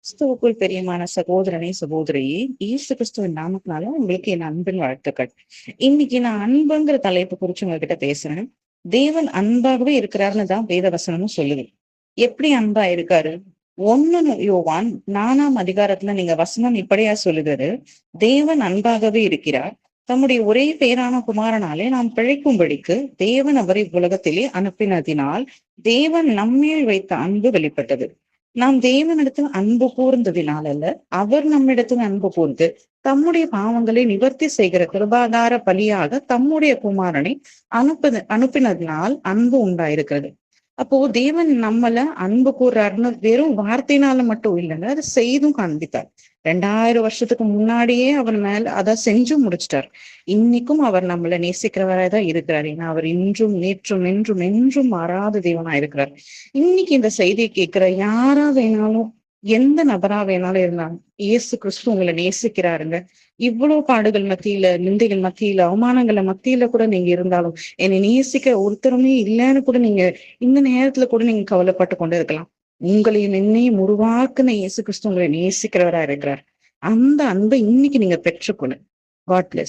கிறிஸ்துவுக்குள் பிரியமான சகோதரனே, சகோதரியே, இயேசு கிறிஸ்துவின் நாமத்தினால உங்களுக்கு என் அன்பின் வாழ்த்துக்கள். இன்னைக்கு நான் அன்புங்கிற தலைப்பு குறிச்சு உங்ககிட்ட பேசுறேன். தேவன் அன்பாகவே இருக்கிறாருன்னு தான் வேத வசனமும் சொல்லுது. எப்படி அன்பா இருக்காரு? 1 யோவான் 4ஆம் அதிகாரத்துல நீங்க வசனம் இப்படியா சொல்லுகிறது, தேவன் அன்பாகவே இருக்கிறார். தம்முடைய ஒரே பேரான குமாரனாலே நாம் பிழைக்கும்படிக்கு தேவன் அவரை உலகத்திலே அனுப்பினதினால் தேவன் நம்மேல் வைத்த அன்பு வெளிப்பட்டது. நாம் தேவனிடத்தில் அன்பு கூர்ந்ததினால் அல்ல, அவர் நம்மிடத்தில் அன்பு கூர்ந்து தம்முடைய பாவங்களை நிவர்த்தி செய்கிற கிருபாதார பலியாக தம்முடைய குமாரனை அனுப்பினதினால் அன்பு உண்டாயிருக்கிறது. அப்போ தேவன் நம்மள அன்பு கூறுறாருன்னு வெறும் வார்த்தையினால மட்டும் இல்லைங்க, அதை செய்தும் காண்பித்தார். 2000 வருஷத்துக்கு முன்னாடியே அவர் மேல அதை செஞ்சும் முடிச்சிட்டார். இன்னைக்கும் அவர் நம்மள நேசிக்கிறவராய் தான் இருக்கிறார். ஏன்னா அவர் இன்றும் நேற்றும் என்றும் என்றும் மாறாத தேவனா இருக்கிறார். இன்னைக்கு இந்த செய்தியை கேட்கிற யாரா வேணாலும், எந்த நபரா வேணாலும் இருந்தாலும், இயேசு கிறிஸ்து உங்களை நேசிக்கிறாருங்க. இவ்வளவு பாடுகள் மத்தியில, நிந்தைகள் மத்தியில, அவமானங்கள மத்தியில கூட நீங்க இருந்தாலும், என்னை நேசிக்க ஒருத்தருமே இல்லைன்னு கூட நீங்க இந்த நேரத்துல கூட நீங்க கவலைப்பட்டு கொண்டு இருக்கலாம். உங்களையும் என்னையும் உருவாக்குன இயேசு கிறிஸ்து உங்களை நேசிக்கிறவரா இருக்கிறார். அந்த அன்பை இன்னைக்கு நீங்க பெற்றுக்கொள்ளு. God plus.